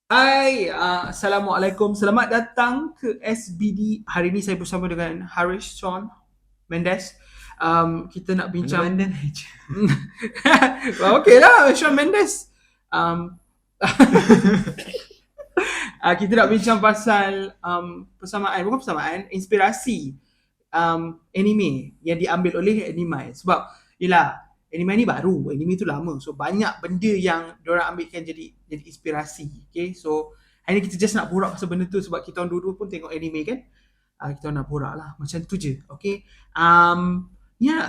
Assalamualaikum. Selamat datang ke SBD. Hari ini saya bersama dengan Haris Sean Mendes. Kita nak bincang. Benda-benda aja. Okay lah, Sean Mendes. Um, kita nak bincang pasal bukan persamaan, inspirasi anime yang diambil oleh anime. Sebab yelah, anime ni baru, anime tu lama. So banyak benda yang diorang ambilkan jadi inspirasi. Okay, so hari ni kita just nak borak pasal benda tu sebab kita orang dua-dua pun tengok anime kan. Kita orang nak borak lah, macam tu je. Okay,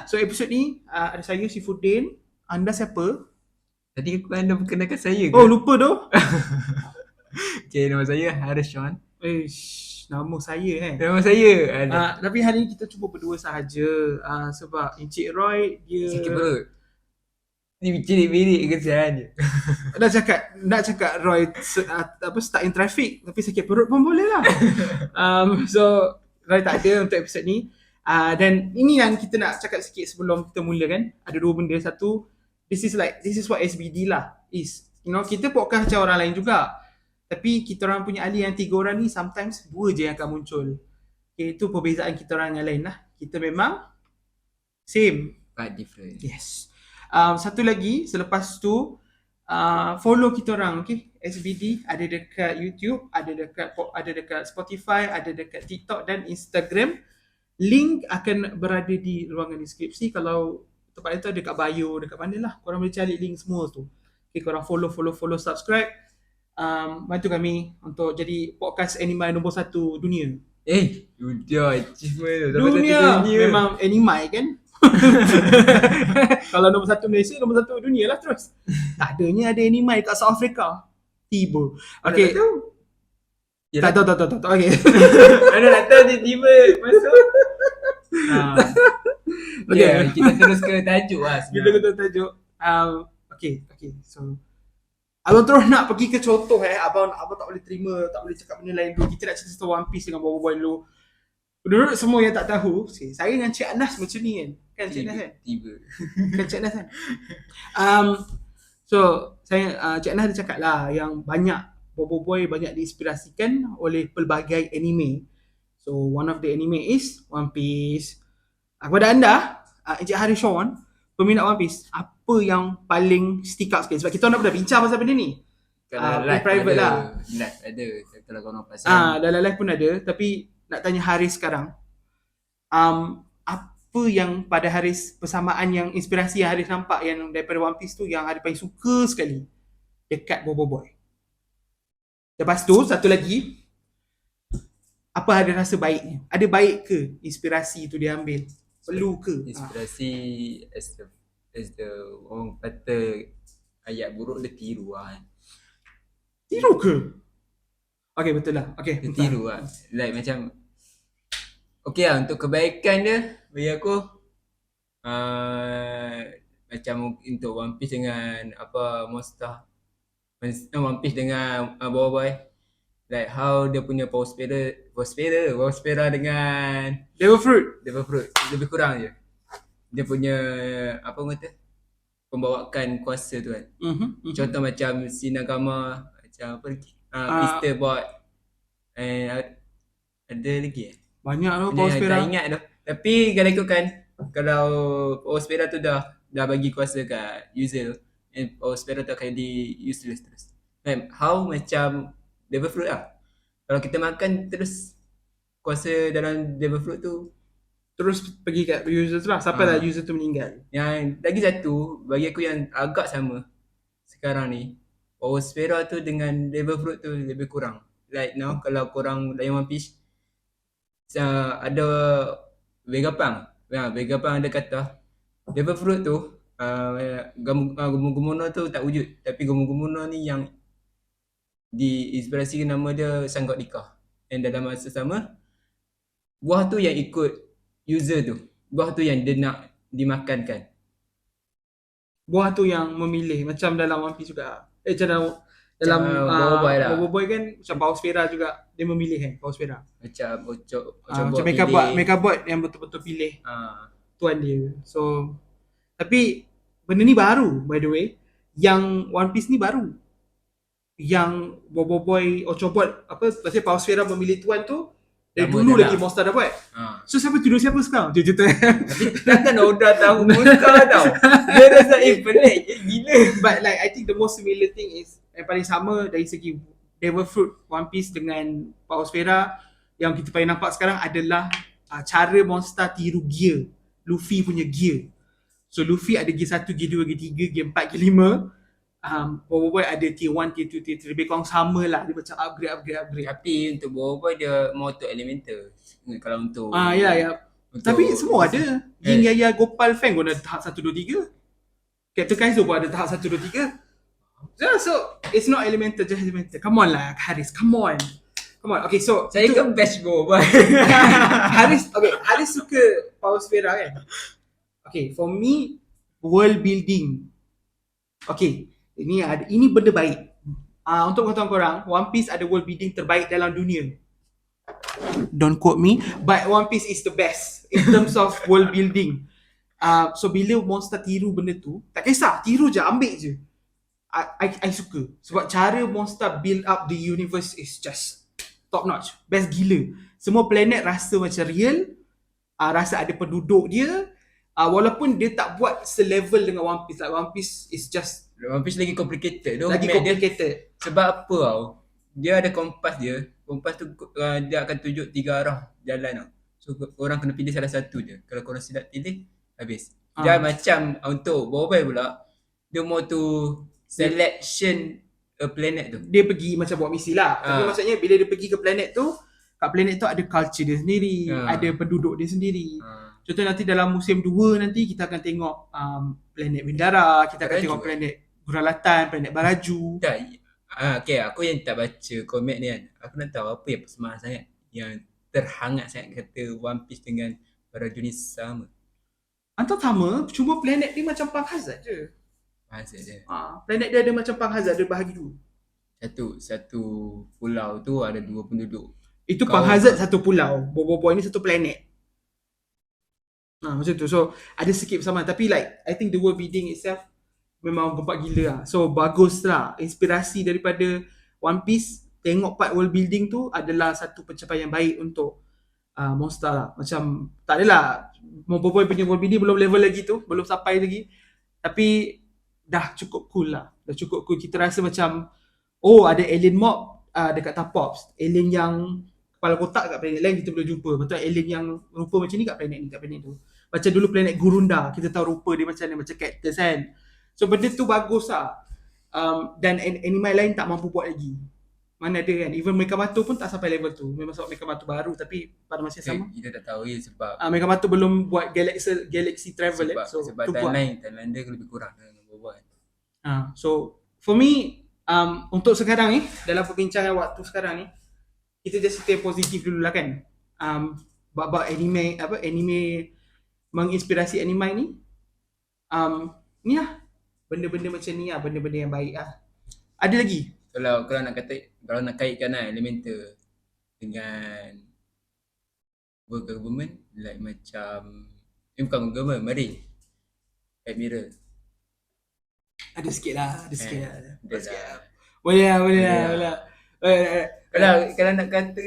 so episod ni ada saya Sifuddin. Anda siapa? Tadi anda perkenalkan saya Oh, ke? lupa tu. Okay, nama saya Haris Sean. Nama saya Nama saya ada tapi hari ni kita cuba berdua sahaja sebab Encik Roy dia sakit perut. Ni bilik bilik ke saya? nak cakap Roy stuck in traffic tapi sakit perut pun boleh lah. So Roy tak ada untuk episod ni. Dan ini yang kita nak cakap sikit sebelum kita mula kan. Ada dua benda. Satu, this is what SBD lah is. You know, kita podcast macam orang lain juga. Tapi kita orang punya ahli yang 3 orang ni sometimes 2 je yang akan muncul. Okay, itu perbezaan kita orang yang lain lah. Kita memang same. But different. Yes. Satu lagi, selepas tu follow kita orang, okay? SBD ada dekat YouTube, ada dekat Spotify, ada dekat TikTok dan Instagram. Link akan berada di ruangan deskripsi. Kalau tempat itu ada dekat bio, dekat mana lah. Korang boleh cari link semua tu. Okay, korang follow, subscribe. Bantu kami untuk jadi podcast anime nombor 1 dunia. Udah achievement tu. Dunia memang anime kan. Kalau nombor 1 Malaysia, nombor 1 dunia lah terus. Tak adanya ada anime kat South Africa. Tiba. Okay. Tak tahu. Okay. Mana nak tahu tiba-tiba masuk. Okay, kita terus ke tajuk lah Kita sebenarnya. kata tajuk. Okay. So abang terus nak pergi ke contoh abang tak boleh terima, tak boleh cakap benda lain dulu. Kita nak cerita One Piece dengan Bobo Boy dulu. Menurut semua yang tak tahu, saya dengan Cik Anas macam ni kan. Kan Cik Anas kan? Tiba. Kan Cik Anas kan? So saya Cik Anas ada cakap lah yang banyak Bobo Boy banyak diinspirasikan oleh pelbagai anime. So one of the anime is One Piece. Kepada anda, Encik Haris Sean, peminat One Piece, apa yang paling stick out sikit? Sebab kita nak pernah bincang pasal benda ni. Kalau In private ada, lah. live ada. Kalau kau nak pasal. Dalam live pun ada. Tapi nak tanya Haris sekarang. Apa yang pada Haris, persamaan yang inspirasi yang Haris nampak yang daripada One Piece tu yang Haris paling suka sekali dekat Bobo Boy? Lepas tu satu lagi, apa Haris rasa baiknya? Ada baik ke inspirasi tu dia ambil? Perlu ke? Inspirasi as the orang kata ayat buruk dia tiru lah. Tiru ke? Okay, betul lah. Okay, Dia tiru lah. Like macam okay lah, untuk kebaikan dia bagi aku macam untuk One Piece dengan apa Monster One Piece dengan Boba Boy, like how dia punya power spera dengan Devil Fruit lebih kurang je. Dia punya apa orang kata pembawakan kuasa tu kan. Contoh macam Shinigami, macam apa lagi? Crystal Bot, and ada lagi banyak tu Dia power spera. tak ingat tu. Tapi kalau ikutkan, kalau power spera tu dah bagi kuasa kat user tu, and power spera tu akan di useless terus. Kan? How macam devil fruit lah. Kalau kita makan terus kuasa dalam devil fruit tu terus pergi kat user tu lah. Sampai lah user tu meninggal. Yang lagi satu bagi aku yang agak sama sekarang ni, power spera tu dengan devil fruit tu lebih kurang. Like now kalau korang layan One Piece, ada Vegapunk. Vegapunk ada kata devil fruit tu Gomu-Gomu tu tak wujud, tapi Gomu-Gomu ni yang diinspirasi nama dia Sanggot Nikah. Dan dalam masa sama, buah tu yang ikut user tu. Buah tu yang dia nak dimakankan. Buah tu yang memilih. Macam dalam One Piece juga. Dalam Boba Boy lah. Boba Boy kan macam power spera juga. Dia memilih kan power spera. Macam Macam Megabot yang betul-betul pilih tuan dia. So tapi benda ni baru by the way. Yang One Piece ni baru. yang Boboiboy Ochobot apa pasal Power Sfera memilih tuan tu dari Lama dulu dah lagi lah. Monster dah buat. Ha. So siapa tidur siapa sekarang? Dia tu. Tapi takkan Oda tahu muka tau. Dia rasa pelik je gila. But like I think the most similar thing is yang paling sama dari segi Devil Fruit One Piece dengan Power Sfera yang kita paling nampak sekarang adalah cara Monster tiru gear. Luffy punya gear. So Luffy ada gear 1, gear 2, gear 3, gear 4, gear 5. Boboiboy ada tier 1, tier 2, tier 3. Lebih kurang sama lah. Dia macam upgrade. Tapi untuk Boboiboy dia more to elemental. Kalau untuk Ya. untuk Tapi semua ada. Yin Yaya Gopal Fang pun ada tahap 1, 2, 3. Captain Kaizo pun ada tahap 1, 2, 3. So it's not elemental, just elemental. Come on lah Haris, come on. Okay, so saya kan best Boboiboy. Haris suka Power Sfera kan? Okay, for me world building. Okay, ini benda baik. Untuk pengetahuan korang, One Piece ada world building terbaik dalam dunia. Don't quote me, but One Piece is the best in terms of world building. So bila Monster tiru benda tu, tak kisah, tiru je, ambil je. I suka. Sebab cara Monster build up the universe is just top notch. Best gila. Semua planet rasa macam real. Rasa ada penduduk dia. Walaupun dia tak buat selevel dengan One Piece. Like One Piece is just One Piece lagi complicated. lagi complicated. Sebab apa tau? Dia ada kompas dia. Kompas tu dia akan tunjuk 3 arah jalan tau. So orang kena pilih salah satu je. Kalau korang silap pilih, habis. Dia macam untuk Boboiboy pula, dia mau tu selection a planet tu. Dia pergi macam buat misi lah. Tapi maksudnya bila dia pergi ke planet tu, kat planet tu ada culture dia sendiri, ada penduduk dia sendiri. Contoh nanti dalam musim 2 nanti kita akan tengok planet Bindara, kita akan tengok planet Guralatan, planet Baraju. Tak. Okay, aku yang tak baca komik ni kan. Aku nak tahu apa yang semangat sangat, yang terhangat sangat kata One Piece dengan Baraju ni sama. Antara sama, cuma planet dia macam Punk Hazard je. Maksud dia. Planet dia ada macam Punk Hazard, dia bahagi dua. Satu pulau tu ada 2 penduduk. Itu Punk Hazard satu pulau, Boboiboy ni satu planet. Macam tu. So ada sikit bersamaan. Tapi like I think the world building itself memang gempak gila lah. So bagus lah. Inspirasi daripada One Piece, tengok part world building tu adalah satu pencapaian baik untuk Monster lah. Macam tak adalah Boboiboy punya world building belum level lagi tu, belum sampai lagi. Tapi dah cukup cool lah. Dah cukup cool. Kita rasa macam ada alien mob dekat Tapops. Alien yang kepala kotak kat planet lain kita boleh jumpa. Betul alien yang rupa macam ni kat planet ni, kat planet tu. Macam dulu planet Gurunda, kita tahu rupa dia macam ni, macam cactus kan. So benda tu bagus lah. Dan animal lain tak mampu buat lagi. Mana ada kan. Even Mekamato pun tak sampai level tu. Memang sebab Mekamato baru, tapi pada masa yang sama kita tak tahu je sebab Mekamato belum buat galaxy travel sebab timeline dia lebih kurang dengan Boboiboy. So for me untuk sekarang ni, dalam perbincangan waktu sekarang ni, kita just stay positif dulu lah kan. Bab anime menginspirasi anime ni, ni lah benda-benda macam ni lah, benda-benda yang baik lah. Ada lagi kalau nak kaitkan lah elemental dengan government, like macam bukan government, Marine, Admiral. Ada sikit lah. Boleh Boleh. Kalau nak kata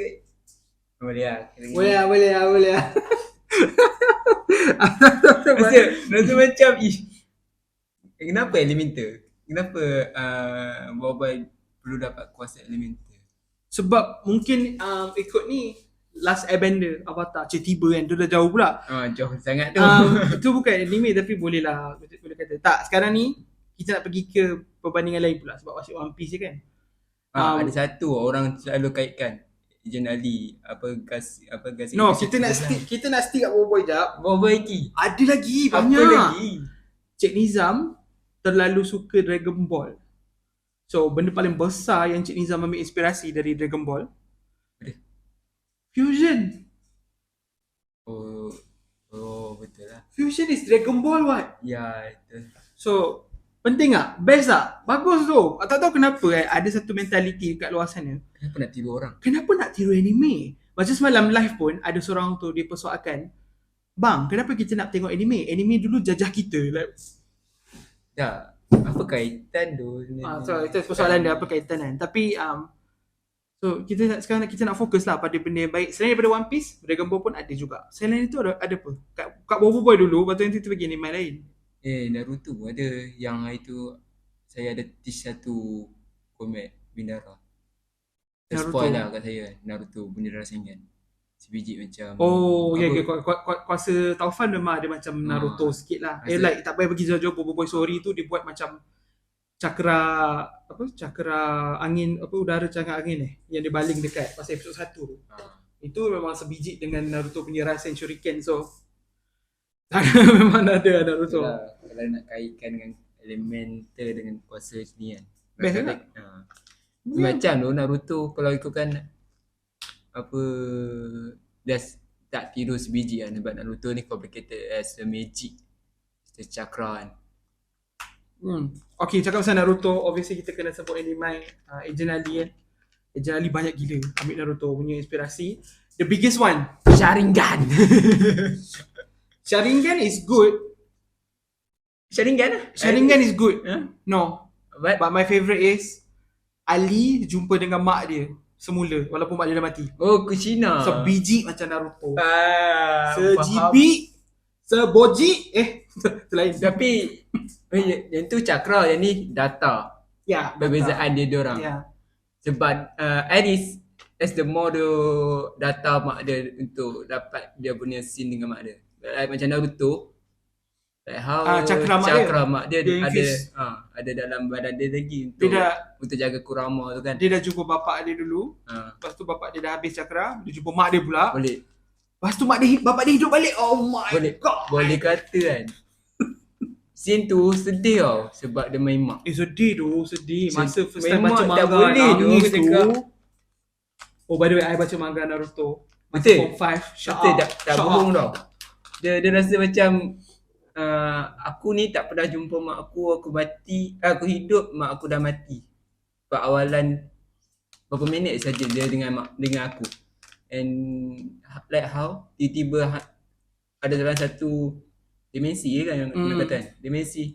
boleh lah. Rasa macam kenapa elemental? Kenapa Boboiboy perlu dapat kuasa elemental? Sebab mungkin ikut ni Last Airbender, Avatar, tiba kan, tu dah jauh pula. Jauh sangat tu. Itu bukan anime tapi boleh lah, boleh kata. Tak, sekarang ni kita nak pergi ke perbandingan lain pula sebab asyik One Piece je kan. Ada satu orang selalu kaitkan Agent Ali, gas. No, kita nak stick kat Boboiboy jap. Boboiboy lagi. Ada lagi banyak. Apa lagi? Cik Nizam terlalu suka Dragon Ball. So benda paling besar yang Cik Nizam ambil inspirasi dari Dragon Ball, Fusion. Oh betul lah. Fusion is Dragon Ball what? Ya, itu. So penting tak? Best tak? Bagus tu. Tak tahu kenapa ada satu mentality kat luar sana. Kenapa nak tiru orang? Kenapa nak tiru anime? Macam semalam live pun ada seorang tu dia persoalkan, bang, kenapa kita nak tengok anime? Anime dulu jajah kita. Like, Tak. Apa kaitan tu? So itu persoalan dia apa kaitan kan. Tapi so sekarang kita nak fokus lah pada benda yang baik. Selain daripada One Piece, Dragon Ball pun ada juga. Selain itu ada apa? Kat Bobo Boy dulu, lepas tu nanti tu bagi anime lain. Naruto ada yang hari tu saya ada teach satu komik Bindara. Spoil lah kat saya Naruto Bendera Rasengan. Sebiji macam Oh, ya kuasa Taufan memang ada macam Naruto sikit lah. Like tak payah pergi jauh-jauh Bobo Boy Story tu dia buat macam cakra angin udara cakra angin yang dia baling dekat pasal episod 1 tu. Itu memang sebiji dengan Naruto punya Rasen Shuriken, so memang ada Naruto. Kalau nak kaitkan dengan elemental dengan kuasa ni kan. Best kan? Macam tu Naruto kalau ikutkan apa just tak tiru sebiji kan, sebab Naruto ni complicated as a magic, cakra kan. Okay, cakap pasal Naruto, obviously kita kena sebut anime Agent Ali kan. Agent Ali banyak gila ambil Naruto punya inspirasi. The biggest one, Sharingan. Sharingan is good. Sharingan is good. No. But my favorite is Ali jumpa dengan mak dia semula walaupun mak dia dah mati. Oh, Kushina. Sebiji macam Naruto. Sejibi, seboji, lain. Tapi yang tu cakra, yang ni data. Ya, perbezaan dia diorang. Ya. Sebab Aris as the model data mak dia untuk dapat dia punya scene dengan mak dia. Like macam Naruto, like how cakra mak dia ada dalam badan dia lagi untuk jaga Kurama tu kan. Dia dah jumpa bapak dia dulu. Lepas tu bapak dia dah habis cakra, dia jumpa mak dia pula. Boleh. Lepas tu bapak dia hidup balik. Oh my god. Boleh kata kan. Scene tu sedih tau sebab dia main mak. Sedih. Masa first time baca manga nangis tu. Oh, by the way, I baca manga Naruto. Betul. Form 5. Betul, tak bohong tau. Dia rasa macam aku ni tak pernah jumpa mak aku mati, aku hidup, mak aku dah mati. Sebab awalan berapa minit saja dia dengan aku. And like how tiba-tiba ada dalam satu dimensi kan yang kata dimensi.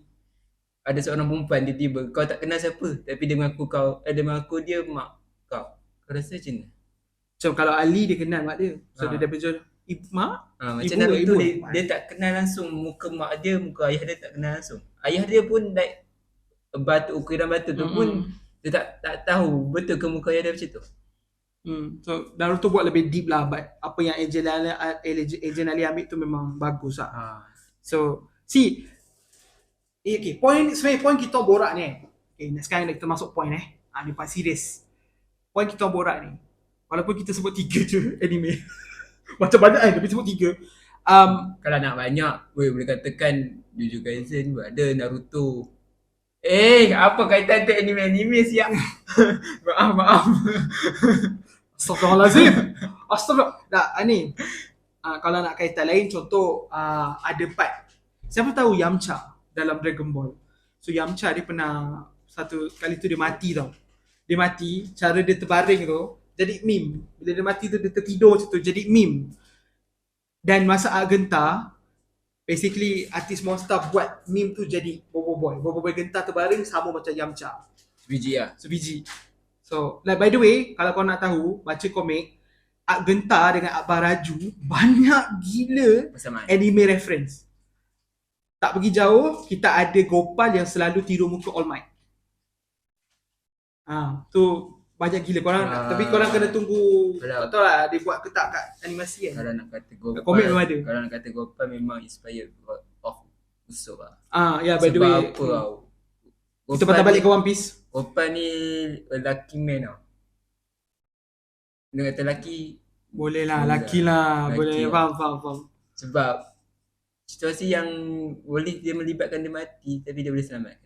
Ada seorang perempuan tiba-tiba kau tak kenal siapa tapi dia mengaku dia mak kau. Kau rasa macam mana? Macam kalau Ali dia kenal mak dia. So dia berjual mak? Macam Naruto dia tak kenal langsung muka mak dia, muka ayah dia tak kenal langsung. Ayah dia pun like ukiran batu tu pun dia tak tahu betul ke muka ayah dia macam tu. So Naruto buat lebih deep lah, but apa yang Agent Ali ambil tu memang bagus lah. So see, okay, point kita borak ni. Okay, sekarang kita masuk point ni part serius. Point kita borak ni, walaupun kita sebut 3 je anime macam banyak kan, tapi sebut 3. Kalau nak banyak boleh katakan Jujutsu Kaisen pun ada, Naruto. Apa kaitan tu anime siap. Maaf. Astaghfirullahalazim. Ni kalau nak kaitan lain, contoh ada part, siapa tahu Yamcha dalam Dragon Ball. So Yamcha dia pernah satu kali tu dia mati tau. Dia mati, cara dia terbaring tu jadi meme. Bila dia mati tu dia tertidur macam tu, jadi meme. Dan masa Arc Genta, basically artis Monster buat meme tu jadi Bobo Boy. Bobo Boy Genta terbaring sama macam Yamcha. Sebiji. So like by the way, kalau kau nak tahu, baca komik Arc Genta dengan Arc Baraju banyak gila anime reference. Tak pergi jauh, kita ada Gopal yang selalu tiru muka All Might. Tu banyak gila korang. Tapi korang kena tunggu, tak tahu lah dia buat ke tak kat animasi kan. Kalau nak kata Gopal, komik memang ada. Kalau nak kata Gopal memang inspired of Usopp lah. By the way, apa tau, kita patah balik ke One Piece. Gopal ni lucky man tau. Dia kata lelaki, boleh lah, lelaki lah. Boleh, faham. Sebab situasi yang boleh dia melibatkan dia mati, tapi dia boleh selamatkan.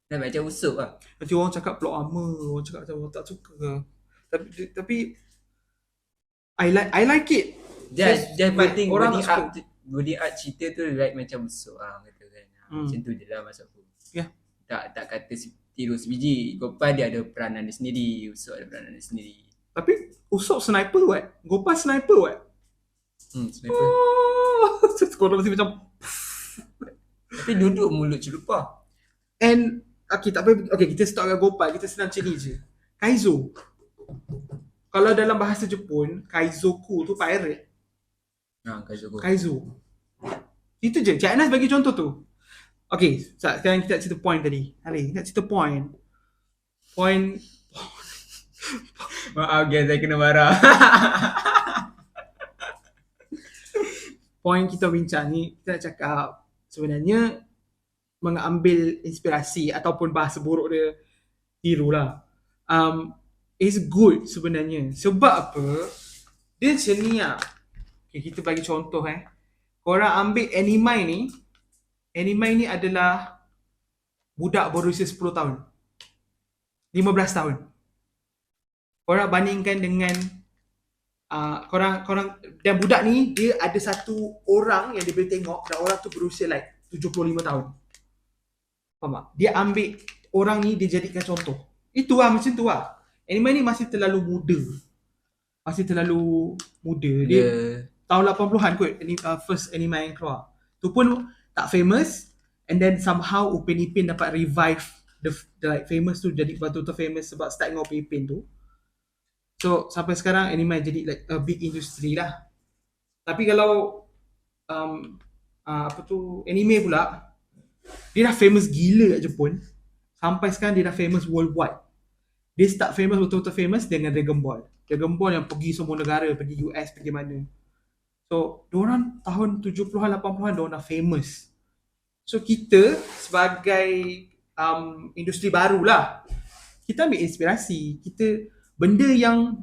Nah, macam Usopp lah. Nanti orang cakap plot armor, orang cakap macam orang tak suka lah. Tapi I like it. Just penting body art cerita tu like macam Usopp lah kata kan. Macam tu je lah maksud aku. Tak kata tiru sebiji. Gopal dia ada peranan dia sendiri, Usopp ada peranan dia sendiri. Tapi Usopp sniper what? Gopal sniper what? Sniper. Korang mesti macam tapi duduk mulut celupah. And okay, tak apa. Okay, kita stop kat Gopal. Kita senang macam ni je. Kaizo. Kalau dalam bahasa Jepun, Kaizoku tu pirate. Kaizoku. Kaizo. Itu je. Cik Anas bagi contoh tu. Okay, sekarang kita nak cerita point tadi. Hari, nak cerita point. Point. Maaf guys, saya kena marah. Point kita bincang ni, kita nak cakap sebenarnya mengambil inspirasi ataupun bahasa buruk dia tirulah. Is good sebenarnya. Sebab apa? Dia macam ni lah. Okay, kita bagi contoh Korang ambil Anime ni adalah budak berusia 10 tahun. 15 tahun. Korang bandingkan dengan korang dan budak ni dia ada satu orang yang dia boleh tengok dan orang tu berusia like 75 tahun. Faham tak? Dia ambil orang ni dia jadikan contoh. Itu lah macam tu lah. Anime ni masih terlalu muda. Dia tahun 80-an kot first anime yang keluar. Tu pun tak famous and then somehow Upin Ipin dapat revive the like famous tu jadi betul-betul famous sebab start dengan Upin Ipin tu. So sampai sekarang anime jadi like a big industry lah. Tapi kalau anime pula dia dah famous gila kat Jepun. Sampai sekarang dia dah famous worldwide. Dia start famous betul-betul famous dengan Dragon Ball. Dragon Ball yang pergi semua negara, pergi US, pergi mana. So, diorang tahun 70-an, 80-an diorang dah famous. So, kita sebagai industri barulah, kita ambil inspirasi. Benda yang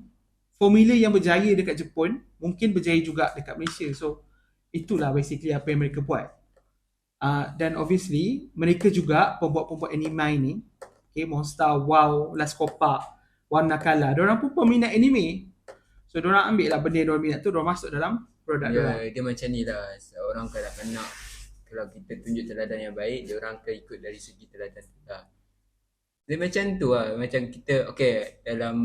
formula yang berjaya dekat Jepun mungkin berjaya juga dekat Malaysia. So, itulah basically apa yang mereka buat. Dan obviously, mereka juga pembuat-pembuat anime ni, okay, Monster, WoW, Last Copa, Warna Kala, diorang pun peminat anime. So, diorang ambil lah benda yang diorang minat tu, diorang masuk dalam produk diorang. Dia macam ni lah. Seorang kanak-kanak, kalau kita tunjuk teladan yang baik, diorang akan ikut dari segi teladan tu lah. Dia macam tu lah. Macam kita, okay, dalam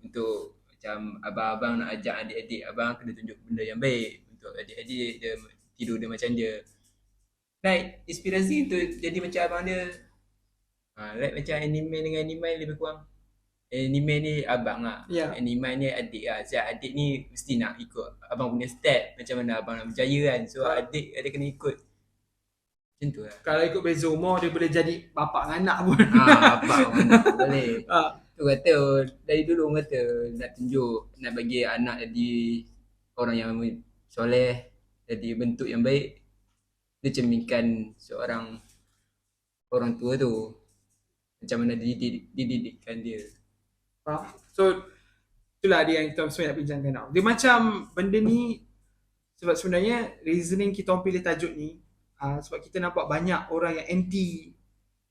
untuk macam abang-abang nak ajak adik-adik, abang kena tunjuk benda yang baik. Untuk adik-adik, dia tidur dia macam dia. Like, inspirasi tu jadi macam abang dia. Like macam anime dengan anime lebih kurang. Anime ni abang lah. Anime ni adik lah. Sebab adik ni mesti nak ikut abang punya step. Macam mana abang nak berjaya kan. So adik ada kena ikut. Macam tu lah. Kalau ikut beza umur, dia boleh jadi bapak dengan anak pun. Bapak dengan anak pun boleh. Tu kata, dari dulu orang kata nak tunjuk, nak bagi anak jadi orang yang soleh, jadi bentuk yang baik. Dia cerminkan seorang orang tua tu. Macam mana dididikkan dia. So itulah dia yang kita sebenarnya nak bincangkan now. Dia macam benda ni, sebab sebenarnya reasoning kita orang pilih tajuk ni sebab kita nampak banyak orang yang anti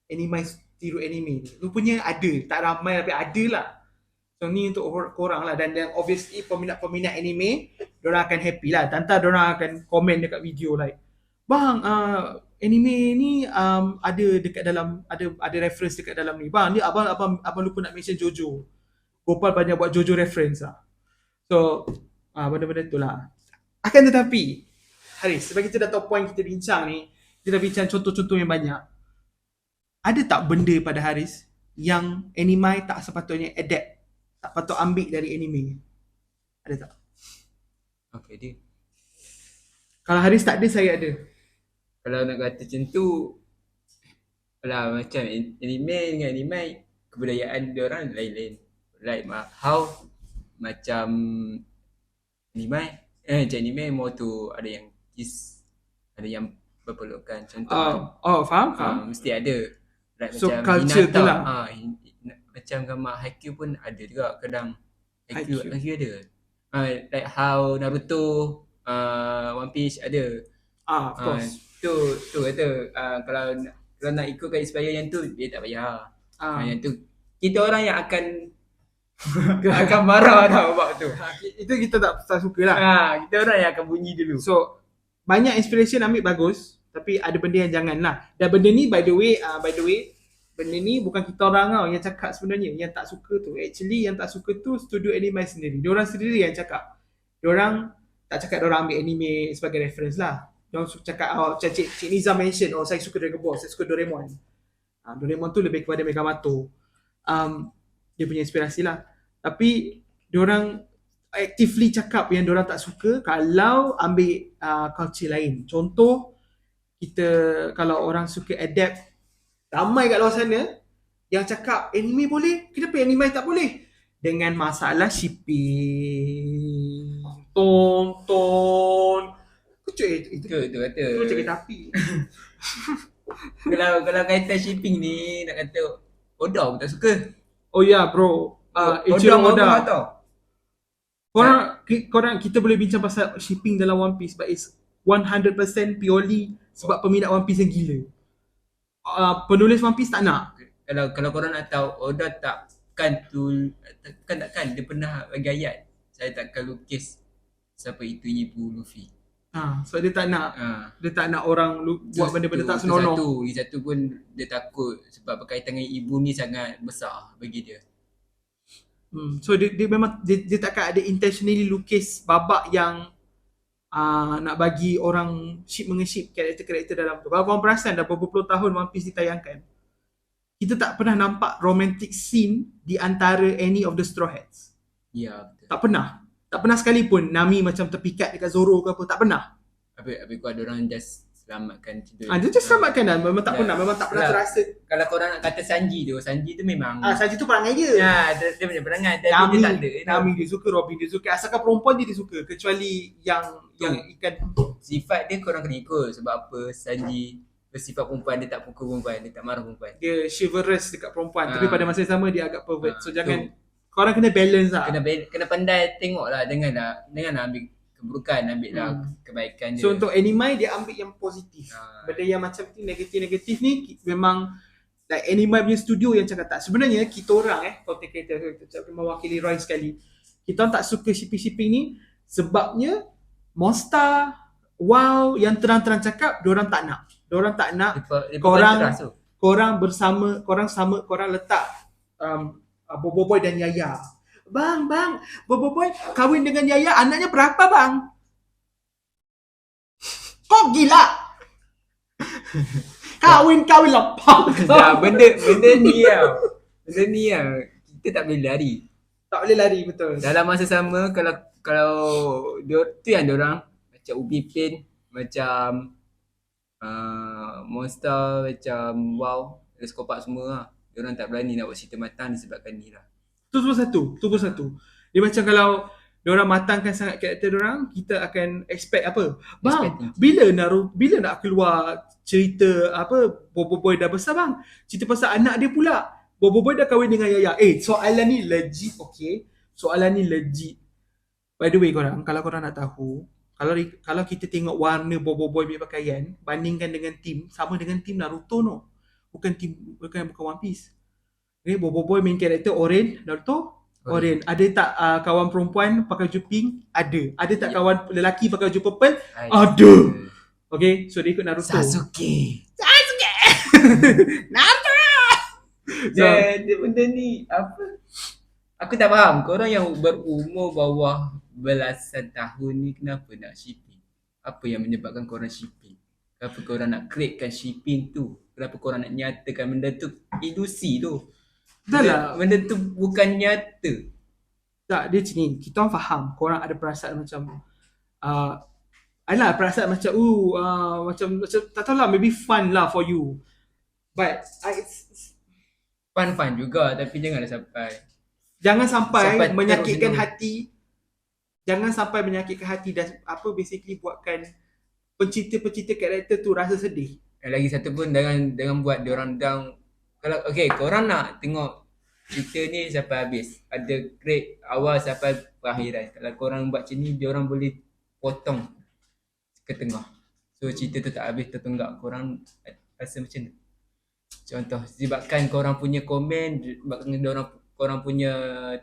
anime, tiru anime ni. Rupanya ada, tak ramai tapi ada lah. So ni untuk korang lah. Dan obviously peminat-peminat anime, diorang akan happy lah. Tanta diorang akan komen dekat video like, bang, anime ni ada dekat dalam, ada reference dekat dalam ni. Bang, ni abang lupa nak mention Jojo. Gopal banyak buat Jojo reference lah. So, benda-benda tu lah. Akan tetapi, Haris, sebab kita dah tahu point kita bincang ni, kita dah bincang contoh-contoh yang banyak. Ada tak benda pada Haris yang anime tak sepatutnya adapt, tak patut ambil dari anime? Ada tak? Okay, dia. Kalau Haris tak ada, saya ada. Kalau nak kata macam tu, lah macam anime dengan anime, kebudayaan dia orang lain-lain. Like how macam anime, macam anime more tu ada yang kiss, ada yang berpelukan. Contoh faham? Mesti ada. Like so macam culture Hinata, tu lah. macam gambar Haikyuu pun ada juga kadang. Haikyuu ada. Like how Naruto, One Piece ada. Of course. Tu kata kalau nak ikutkan inspire yang tu, dia tak payah. Yang tu kita orang yang akan marah tau bab tu. Itu kita tak suka lah. Kita orang yang akan bunyi dulu. So banyak inspiration ambil bagus, tapi ada benda yang jangan lah. Dan benda ni by the way, benda ni bukan kita orang tau yang cakap sebenarnya. Yang tak suka tu, actually yang tak suka tu studio anime sendiri. Diorang sendiri yang cakap. Diorang tak cakap diorang ambil anime sebagai reference lah. Diorang cakap, macam Cik Nizam mention, saya suka Dragon Ball, saya suka Doraemon. Doraemon tu lebih kepada Megamoto. Dia punya inspirasi lah. Tapi diorang actively cakap yang diorang tak suka kalau ambil culture lain. Contoh, kita kalau orang suka adapt, ramai kat luar sana yang cakap anime boleh, kenapa anime tak boleh? Dengan masalah shipping, tonton. Itu Tu kata. macam kereta api. Kalau kaitan shipping ni, nak kata Oda pun tak suka. Oh ya, bro. Ichiro Oda Oda. tau. Korang kita boleh bincang pasal shipping dalam One Piece, but it's 100% purely sebab peminat One Piece yang gila. Penulis One Piece tak nak. Kalau korang nak tahu, Oda takkan dia pernah bagi ayat, saya takkan lukis siapa itu ibu Luffy. Sebab dia tak nak. Dia tak nak orang buat benda-benda tak senonoh. Satu pun dia takut sebab berkaitan dengan ibu ni sangat besar bagi dia. So dia memang dia takkan ada intentionally lukis babak yang nak bagi orang mengeship karakter-karakter dalam tu. Kalau korang perasan dah berpuluh tahun One Piece ditayangkan, kita tak pernah nampak romantic scene di antara any of the Straw Hats. Ya, betul. Tak pernah. Tak pernah sekalipun Nami macam terpikat dekat Zoro ke apa, tak pernah. Habis kau ada orang just selamatkan tidur. Dia just selamatkan dah. Memang tak pernah terasa. Kalau korang nak kata Sanji tu memang Sanji tu perangai dia. Dia punya perangai, tapi dia tak ada. Nami dia suka, Robin dia suka. Asalkan perempuan dia suka, kecuali yang ikan. Sifat dia korang kena ikut. Sebab apa Sanji bersifat perempuan, dia tak pukul perempuan, dia tak marah perempuan. Dia chivalrous dekat perempuan, tapi pada masa yang sama dia agak pervert. So jangan, korang kena balance lah. Kena pandai tengok lah. Janganlah ambil keburukan, ambil lah kebaikan dia. So untuk anime, dia ambil yang positif. Benda yang macam ni, negatif-negatif ni memang like anime punya studio yang cakap tak. Sebenarnya kita orang content creator, kita mewakili Roy sekali, kita orang tak suka shipping-shipping ni sebabnya Monster, WoW yang terang-terang cakap diorang tak nak. Diorang tak nak korang bersama, korang letak Boboiboy dan Yaya. Bang, Boboiboy kahwin dengan Yaya, anaknya berapa bang? Kau gila? Kahwin lepang. Benda ni lah. Kita tak boleh lari. Tak boleh lari, betul. Dalam masa sama, kalau tu yang diorang macam Ubi Pain, macam Monster, macam WoW, Skopak semua lah. Diorang tak berani nak buat cerita matang disebabkan ni lah. Tu pun satu. Dia macam kalau diorang matangkan sangat karakter diorang, kita akan expect apa? Bang, bila nak keluar cerita Boboiboy dah besar bang? Cerita pasal anak dia pula. Boboiboy dah kahwin dengan Yaya. Soalan ni legit, okay? Soalan ni legit. By the way korang, kalau korang nak tahu, kalau kita tengok warna Boboiboy punya pakaian, bandingkan dengan tim, sama dengan tim Naruto no. Bukan One Piece. Boboiboy main karakter orange, Naruto orange. Ada tak kawan perempuan pakai baju pink? Ada tak kawan lelaki pakai baju purple? Ada. Okay, so dia ikut Naruto. Sasuke. Naruto. Benda ni apa? Aku tak faham. Korang yang berumur bawah belasan tahun ni kenapa nak shipping? Apa yang menyebabkan korang shipping? Kenapa korang nak createkan shipping tu? Kenapa korang nak nyatakan benda tu ilusi tu? Benda tu bukan nyata. Tak, dia macam ni. Kita orang faham korang ada perasaan macam perasaan macam macam tak tahulah, maybe fun lah for you. But fun juga, tapi jangan sampai menyakitkan hati. Jangan sampai menyakitkan hati dan basically buatkan pencinta-pencinta karakter tu rasa sedih. Lagi satu pun dengan buat diorang down. Kalau korang nak tengok cerita ni sampai habis, ada grade awal sampai perakhiran. Kalau korang buat macam ni, diorang boleh potong ke tengah. So cerita tu tak habis tertunggak. Korang rasa macam ni. Contoh, sebabkan korang punya komen, sebabkan korang punya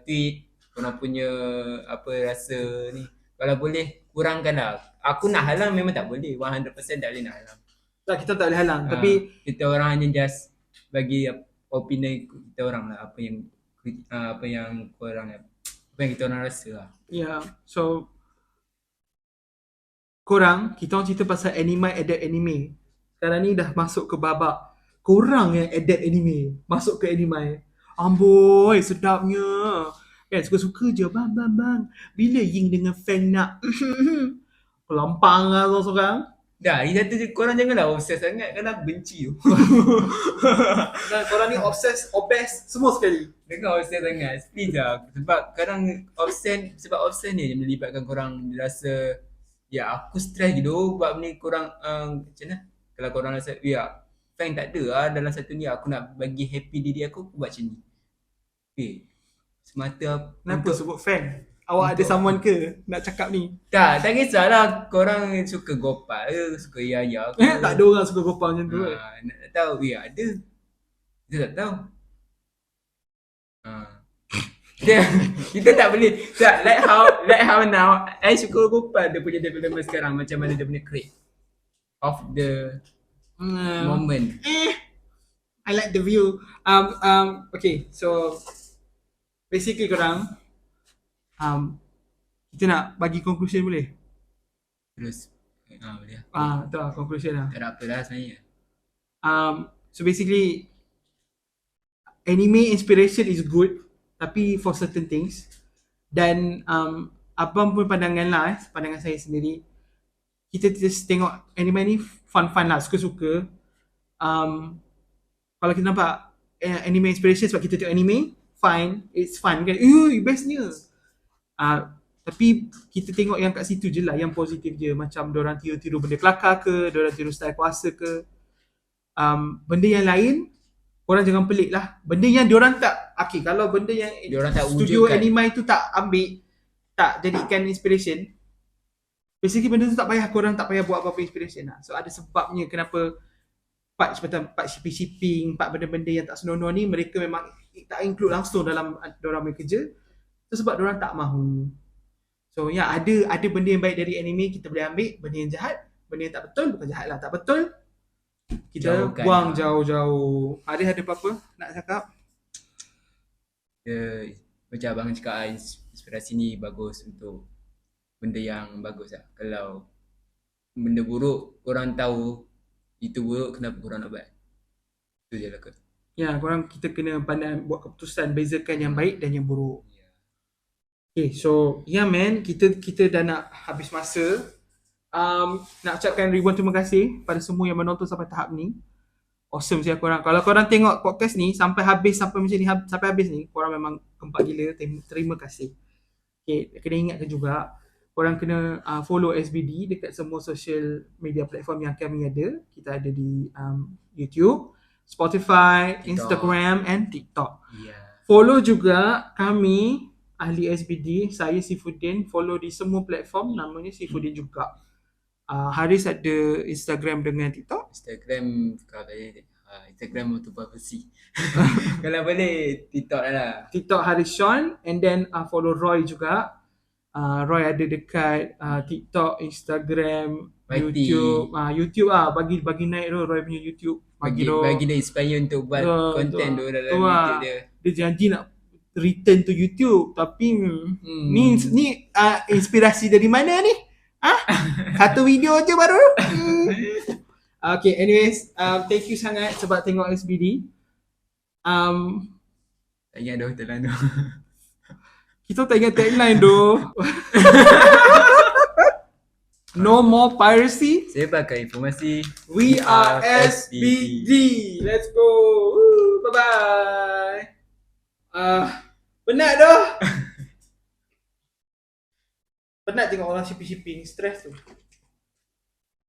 tweet, korang punya rasa ni, kalau boleh kurangkanlah. Aku nak halang memang tak boleh, 100% tak boleh nak halang. Tak, kita tak boleh halang, tapi kita orang hanya just bagi opinion kita orang lah, apa yang kita orang rasa lah. So kita orang cerita pasal adapt anime. Sekarang ni dah masuk ke babak korang yang adapt anime masuk ke anime. Amboi, sedapnya. Kan suka-suka je, bang. Bila Ying dengan Fang nak kelampang lah seorang. Dah, ini satu je, korang janganlah obses sangat kan aku benci tu. Dan korang ni obes semua sekali. Jangan obses sangat, please lah. Sebab kadang obses ni yang melibatkan korang rasa ya aku stres gitu buat benda korang macam mana? Kalau korang rasa ya Fang tak ada lah dalam satu ni, aku nak bagi happy diri aku buat macam ni. Semata Kenapa sebut Fang? Awak ada someone ke nak cakap ni? tak kisahlah korang suka gopal ke, suka ya ke. Tak ada orang suka gopal macam tu. Nak tahu, ya ada. Kita tak tahu. Kita tak boleh tak, like how now I suka gopal dia punya development sekarang, macam mana dia punya create of the moment. I like the view. Okay, so basically korang, kita nak bagi conclusion boleh? Terus boleh. Tu lah conclusion lah. Tak ada apa lah sebenarnya. So basically, anime inspiration is good, tapi for certain things. Dan abang pun pandangan lah, pandangan saya sendiri, kita just tengok anime ni fun lah, suka-suka. Kalau kita nampak anime inspiration sebab kita tengok anime, fine, it's fun kan, bestnya. Tapi kita tengok yang kat situ je lah, yang positif je. Macam diorang tiru-tiru benda kelakar ke, diorang tiru style kuasa ke. Benda yang lain, korang jangan pelik lah. Benda yang diorang tak, okay, kalau benda yang Diorang tak studio wujudkan. anime tu tak ambil, tak jadikan inspiration, basically benda tu tak payah, korang tak payah buat apa-apa inspiration lah. So ada sebabnya kenapa part shipping, part benda-benda yang tak senonoh ni mereka memang tak include langsung dalam diorang punya kerja. So sebab diorang tak mahu. So ya, ada benda yang baik dari anime kita boleh ambil, benda yang jahat, benda yang tak betul, bukan jahat lah, tak betul, kita Jauhkan buang lah. jauh-jauh. Ada apa-apa nak cakap? Macam abang cakap, inspirasi ni bagus untuk benda yang bagus lah. Kalau benda buruk korang tahu itu buruk, kenapa korang nak buat? Itu je lah kot. Ya, kita kena pandai buat keputusan, bezakan yang baik dan yang buruk. Okay, so man, kita dah nak habis masa. Nak ucapkan ribuan terima kasih pada semua yang menonton sampai tahap ni. Awesome saya korang. Kalau korang tengok podcast ni sampai habis, sampai macam ni, sampai habis ni, korang memang kempak gila. Terima kasih. Okay, kena ingatkan juga, korang kena follow SBD dekat semua social media platform yang kami ada. Kita ada di YouTube, Spotify, TikTok, Instagram and TikTok. Follow Follow juga kami, Ahli SBD, saya Sifuddin, follow di semua platform, namanya Sifuddin juga. Haris ada Instagram dengan TikTok. Instagram kalau boleh Instagram untuk privacy. Kalau boleh TikTok lah. TikTok Haris Sean, and then follow Roy juga. Roy ada dekat TikTok, Instagram, YT. YouTube. YouTube bagi naik tu Roy punya YouTube. Bagi dia inspire untuk buat konten tu dalam YouTube dia. Dia janji nak return to YouTube, tapi ni inspirasi dari mana ni? Satu video je baru. Okay, anyways, thank you sangat sebab tengok SBD. Tak ingat dah hotel tu. Kita tak ingat tagline doh. No more piracy. Saya pakai informasi. We are SBD. Let's go. Bye-bye. Penat dah. Penat tengok orang shipping, stres tu.